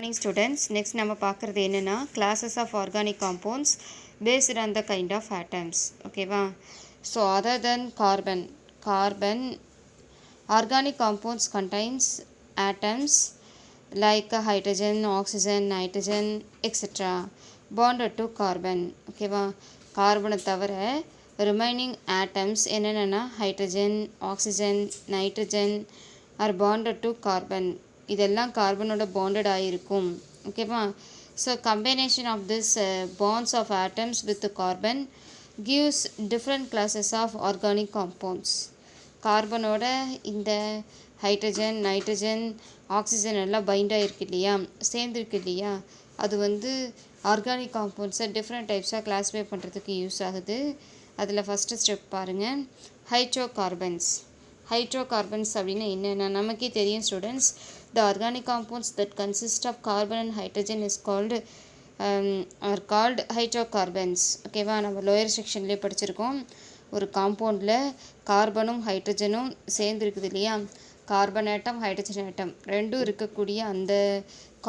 Morning students, next நம்ம பார்க்குறது என்னன்னா classes of organic compounds based on the kind of atoms. ஓகேவா? So other than carbon organic compounds contains atoms like hydrogen, oxygen, nitrogen, etc. bonded to carbon. ஓகேவா? கார்பனை தவிர remaining atoms என்னென்னா hydrogen, oxygen, nitrogen are bonded to carbon. இதெல்லாம் கார்பனோட bonded ஆகிருக்கும். ஓகேவா? So combination of this bonds of atoms with carbon gives different classes of organic compounds. கார்பனோட இந்த hydrogen, nitrogen, oxygen எல்லாம் பைண்ட் ஆகிருக்கு இல்லையா, சேர்ந்துருக்கு இல்லையா, அது ஆர்கானிக் காம்பவுண்ட்ஸை டிஃப்ரெண்ட் டைப்ஸாக கிளாஸிஃபை பண்ணுறதுக்கு யூஸ் ஆகுது. அதில் ஃபஸ்ட்டு ஸ்டெப் பாருங்கள், ஹைட்ரோகார்பன்ஸ் அப்படின்னா என்னென்னா நமக்கே தெரியும் students. The organic compounds that consist of carbon and hydrogen are called hydrocarbons. ஓகேவா? நம்ம லோயர் செக்ஷன்லேயே படிச்சிருக்கோம். ஒரு காம்பவுண்டில் கார்பனும் ஹைட்ரஜனும் சேர்ந்து இருக்குது இல்லையா, கார்பன் ஆட்டம், ஹைட்ரஜன் ஆட்டம் ரெண்டும் இருக்கக்கூடிய அந்த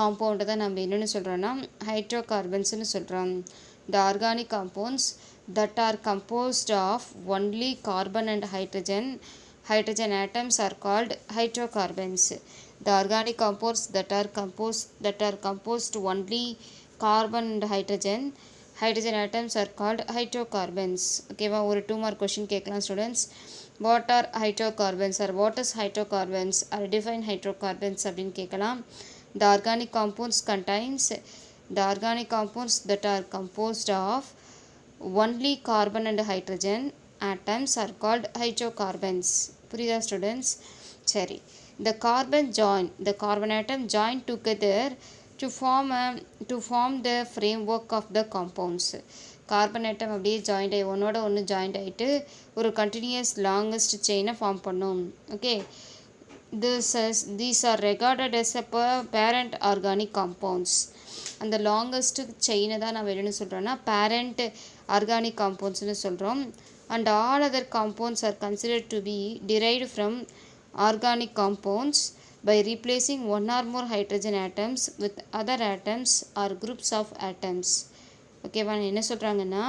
காம்பவுண்டை தான் நம்ம என்னென்னு சொல்கிறோன்னா ஹைட்ரோகார்பன்ஸ்னு சொல்கிறோம். The organic compounds that are composed of only carbon and hydrogen atoms are called hydrocarbons. The organic compounds that are composed only carbon and hydrogen atoms are called hydrocarbons. ஓகேவா? ஒரு 2 mark question கேட்கலாம் students. What are hydrocarbons or what is hydrocarbons or define hydrocarbons அப்படின்னு கேட்கலாம். The organic compounds that are composed of only carbon and hydrogen atoms are called hydrocarbons. புரியுதா students? சரி, the carbon atom join together to form the framework of the compounds. Carbon atom அப்படியே joint ஆகி ஒன்னோட ஒன்று joint ஆகிட்டு ஒரு continuous longest செயினை form பண்ணும். Okay, these are regarded as a parent organic compounds. அந்த லாங்கஸ்ட் செயினை தான் நம்ம என்னென்னு சொல்கிறோன்னா parent organic compoundsனு சொல்கிறோம். And all other compounds are considered to be derived from organic compounds by replacing one or more hydrogen atoms with other atoms or groups of atoms. ஓகேவா? என்ன சொல்கிறாங்கன்னா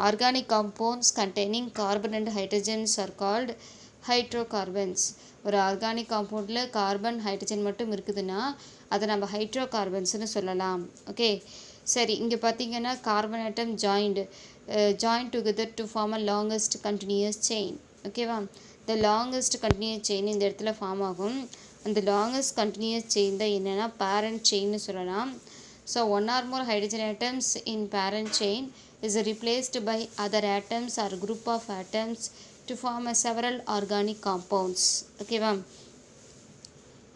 organic compounds containing carbon and hydrogens are called hydrocarbons. ஒரு organic காம்பவுண்டில் carbon, hydrogen மட்டும் இருக்குதுன்னா அதை நம்ம ஹைட்ரோகார்பன்ஸ்னு சொல்லலாம். ஓகே, சரி, இங்கே பார்த்தீங்கன்னா carbon atom join together to form a longest continuous chain. ஓகேவா? the longest continuous chain இந்த இடத்துல ஃபார்ம் ஆகும். அந்த longest continuous chain தான் என்னென்னா parent chainனு சொல்லலாம். So one or more hydrogen atoms in parent chain is replaced by other atoms or group of atoms to form a several organic compounds. ஓகேவா?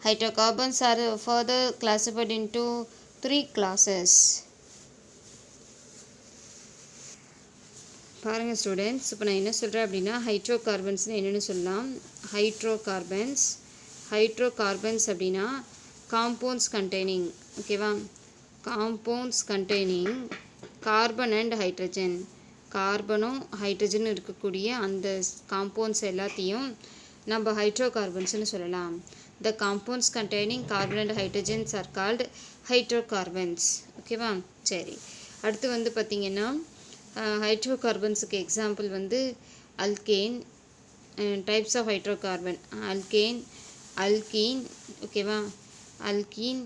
Hydrocarbons are further classified into 3 classes. பாருங்கள் students, இப்போ நான் என்ன சொல்கிறேன் அப்படின்னா ஹைட்ரோகார்பன்ஸ்னு என்னென்னு சொல்லலாம். Hydrocarbons அப்படின்னா காம்பவுண்ட்ஸ் கண்டெய்னிங், ஓகேவா, compounds containing carbon and hydrogen, கார்பனும் ஹைட்ரஜனும் இருக்கக்கூடிய அந்த காம்பவுண்ட்ஸ் எல்லாத்தையும் நம்ம ஹைட்ரோகார்பன்ஸ்னு சொல்லலாம். The compounds containing carbon and hydrogens are called hydrocarbons. ஓகேவா? சரி, அடுத்து பார்த்திங்கன்னா ஹைட்ரோகார்பன்ஸுக்கு example alkane, types of hydrocarbon alkene, ஓகேவா, அல்கைன்,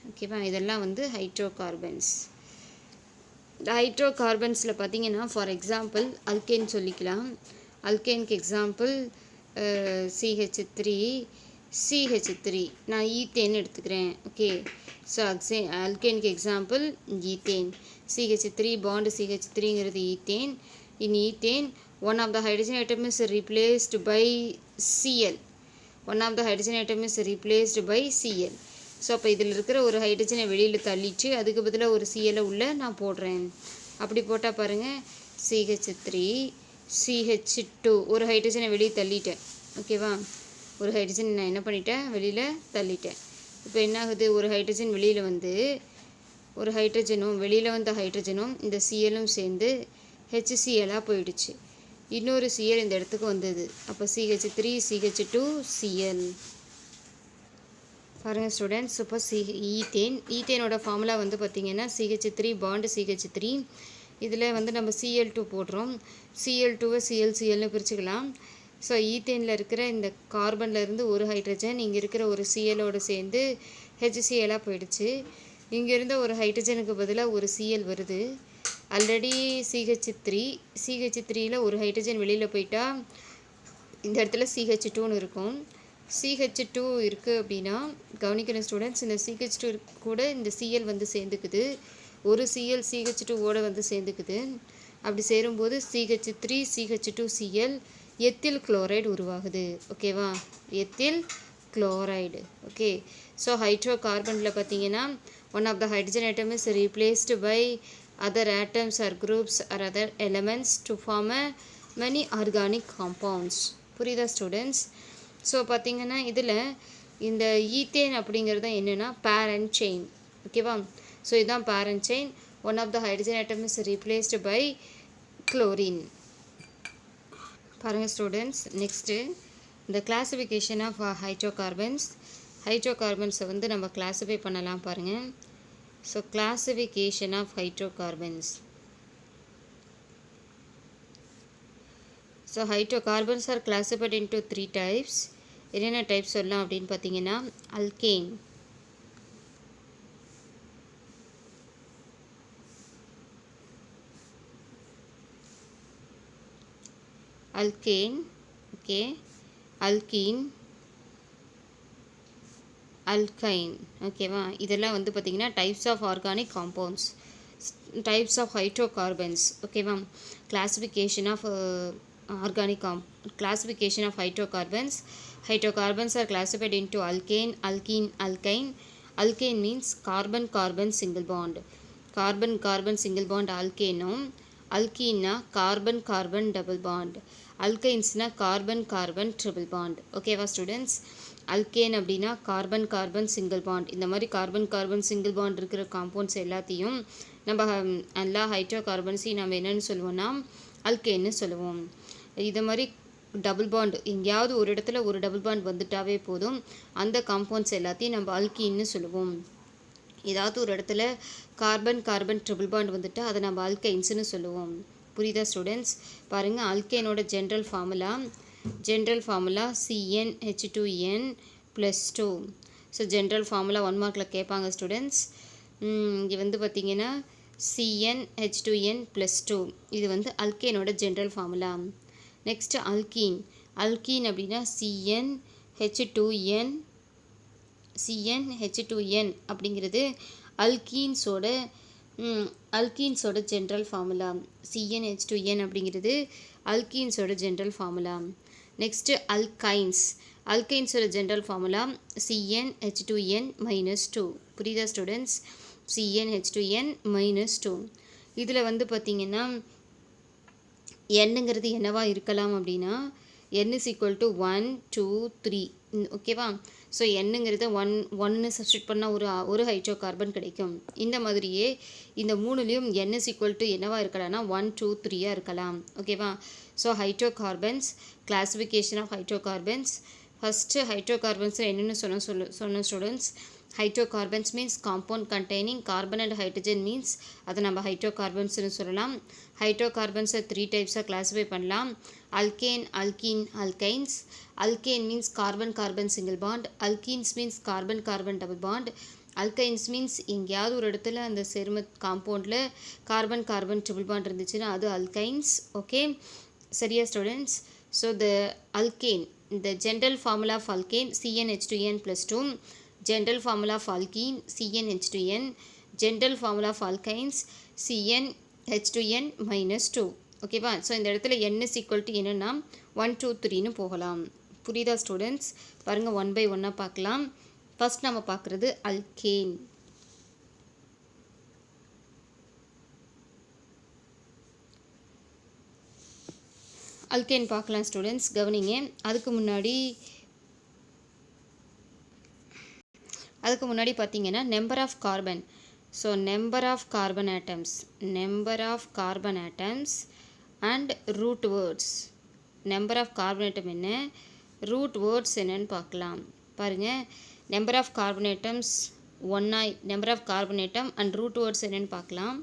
ஓகேவா, இதெல்லாம் ஹைட்ரோகார்பன்ஸ். ஹைட்ரோகார்பன்ஸில் பார்த்தீங்கன்னா ஃபார் எக்ஸாம்பிள் அல்கேன் சொல்லிக்கலாம். அல்கேனுக்கு எக்ஸாம்பிள் CH3 நான் ஈத்தேன் எடுத்துக்கிறேன். ஓகே, ஸோ அல்கேனுக்கு எக்ஸாம்பிள் ஈத்தேன். CH3 bond CH3ங்கிறது ethane. In ethane one of the hydrogen atom is replaced by Cl. So அப்போ இதில் இருக்கிற ஒரு ஹைட்ரஜனை வெளியில் தள்ளிட்டு அதுக்கு பதிலாக ஒரு Cl உள்ள நான் போடுறேன். அப்படி போட்டால் பாருங்கள், CH3 CH2 ஒரு ஹைட்ரஜனை வெளியே தள்ளிட்டேன். ஓகேவா? ஒரு ஹைட்ரஜன் நான் என்ன பண்ணிட்டேன், வெளியில் தள்ளிட்டேன். இப்போ என்ன ஆகுது, ஒரு ஹைட்ரஜன் வெளியில் ஒரு ஹைட்ரஜனும் வெளியில் வந்த ஹைட்ரஜனும் இந்த Clலும் சேர்ந்து HClஆக போயிடுச்சு. இன்னொரு Cl இந்த இடத்துக்கு வந்தது. அப்போ CH3 CH2 Cl. பாருங்கள் ஸ்டூடெண்ட்ஸ், இப்போ ஈத்தேனோட ஃபார்முலா வந்து பார்த்திங்கன்னா CH3 பாண்டு CH3. இதில் வந்து நம்ம Cl2 போடுறோம். Cl2வை Clன்னு பிரிச்சுக்கலாம். ஸோ ஈத்தேனில் இருக்கிற இந்த கார்பனில் இருந்து ஒரு ஹைட்ரஜன் இங்கே இருக்கிற ஒரு Clோடு சேர்ந்து HClஆக போயிடுச்சு. இங்கே இருந்த ஒரு ஹைட்ரஜனுக்கு பதிலாக ஒரு Cl வருது. ஆல்ரெடி CH3யில் ஒரு ஹைட்ரஜன் வெளியில் போயிட்டா இந்த இடத்துல CH2ன்னு இருக்கும். CH2 இருக்குது அப்படின்னா கவனிக்கணும் ஸ்டூடெண்ட்ஸ், இந்த CH2 கூட இந்த Cl வந்து சேர்ந்துக்குது. ஒரு Cl CH2ஓட வந்து சேர்ந்துக்குது. அப்படி சேரும்போது CH3 CH2 Cl ethyl chloride உருவாகுது. ஓகேவா, எத்தில் குளோரைடு. ஓகே, ஸோ ஹைட்ரோ கார்பனில் பார்த்தீங்கன்னா one of the hydrogen atom is replaced by other atoms or groups or other elements to form a many organic compounds. புரியுதா students? So பார்த்திங்கன்னா இதில் இந்த ethane அப்படிங்கிறது தான் என்னென்னா பேரண்ட் செயின். ஓகேவா, ஸோ இதுதான் parent chain. One of the hydrogen atom is replaced by chlorine. பாருங்கள் ஸ்டூடெண்ட்ஸ், நெக்ஸ்ட்டு இந்த கிளாசிஃபிகேஷன் ஆஃப் ஹைட்ரோகார்பன்ஸை வந்து நம்ம கிளாஸிஃபை பண்ணலாம் பாருங்கள். So classification of hydrocarbons. So hydrocarbons are classified into 3 types. என்னென்ன டைப்ஸ் சொல்லலாம் அப்படின்னு பார்த்தீங்கன்னா அல்கேன், ஓகே, அல்கீன், அல்கைன். ஓகேவா, இதெல்லாம் வந்து பார்த்திங்கன்னா types of organic compounds, types of hydrocarbons. ஓகேவா, classification of classification of hydrocarbons. Hydrocarbons are classified into alkane, alkene, alkyne. Alkane means carbon carbon single bond. Carbon carbon single bond alkane. Alkene na carbon carbon double bond. Alkynes na carbon carbon triple bond. Okay va students, alkane அப்படினா carbon carbon single bond. இந்த மாதிரி carbon carbon single bond இருக்கிற compounds எல்லாத்தையும் நம்ம எல்லா ஹைட்ரோகார்பன்ஸையும் நம்ம என்னன்னு சொல்லுவோம்னா அல்கேன்னு சொல்லுவோம். இது மாதிரி டபுள் பாண்ட் எங்கேயாவது ஒரு இடத்துல ஒரு டபுள் பாண்ட் வந்துட்டாவே போதும், அந்த காம்பவுண்ட்ஸ் எல்லாத்தையும் நம்ம அல்கீன்னு சொல்லுவோம். ஏதாவது ஒரு இடத்துல கார்பன் கார்பன் ட்ரிபிள் பாண்ட் வந்துட்டால் அதை நம்ம அல்கைன்ஸ்னு சொல்லுவோம். புரியுதா ஸ்டூடெண்ட்ஸ்? பாருங்கள், அல்கேனோட general formula CnH2n+2. So general formula 1 மார்க்கில் கேட்பாங்க ஸ்டூடெண்ட்ஸ். இங்கே வந்து பார்த்திங்கன்னா CnH2n+2 இது வந்து அல்கேனோட ஜென்ரல் ஃபார்முலா. நெக்ஸ்ட் அல்கீன் அப்படின்னா CnH2n அப்படிங்கிறது அல்கீன்ஸோட ஜென்ரல் ஃபார்முலா. CnH2n அப்படிங்கிறது அல்கீன்ஸோட ஜென்ரல் ஃபார்முலா. நெக்ஸ்ட்டு அல்கைன்ஸோட ஜென்ரல் ஃபார்முலா CnH2n-2. புரியுதா ஸ்டூடெண்ட்ஸ்? CnH2n-2. இதில் வந்து பார்த்திங்கன்னா என்னங்கிறது என்னவா இருக்கலாம் அப்படின்னா n is equal to 1 2 3. ஓகேவா, ஸோ என்னங்கிறது 1 சப்ஸ்டியூட் பண்ணால் ஒரு ஹைட்ரோ கார்பன் கிடைக்கும். இந்த மாதிரியே இந்த மூணுலேயும் n is equal to என்னவா இருக்கலாம்னா 1 2 3 இருக்கலாம். ஓகேவா, so hydrocarbons, classification of hydrocarbons. First ஹைட்ரோகார்பன்ஸில் என்னென்னு சொன்ன students, hydrocarbons means compound containing carbon and hydrogen means அதை நம்ம ஹைட்ரோகார்பன்ஸ்னு சொல்லலாம். ஹைட்ரோகார்பன்ஸை 3 டைப்ஸாக கிளாஸிஃபை பண்ணலாம். Alkane, alkene, alkynes. Alkane means carbon carbon single bond, alkenes means carbon carbon double bond, alkynes means எங்கேயாவது ஒரு இடத்துல அந்த சேர்ம காம்பவுண்டில் கார்பன் கார்பன் ட்ரிபிள் பாண்ட் இருந்துச்சுன்னா அது அல்கைன்ஸ். ஓகே, சரியா students? So the alkane, the general formula of alkane CnH2n+2, general formula of alkene CnH2n, general formula of alkynes CnH2n-2. ஓகேவா, so இந்த இடத்துல n is equal to என்னென்னா 1 2 3ன்னு போகலாம். புரியுதா students? பாருங்கள், 1 by 1 பார்க்கலாம். ஃபஸ்ட் நம்ம பார்க்குறது அல்கேன். அல்கேன் பார்க்கலாம் ஸ்டூடெண்ட்ஸ், கவனிங்க. அதுக்கு முன்னாடி பார்த்தீங்கன்னா number of carbon. So number of carbon atoms and root words. Number of carbon atom என்ன, ரூட் வேர்ட்ஸ் என்னன்னு பார்க்கலாம். பாருங்கள், நம்பர் ஆஃப் கார்பனேட்டம்ஸ் ஒன்றா number of carbon atom and root words என்னென்னு பார்க்கலாம்.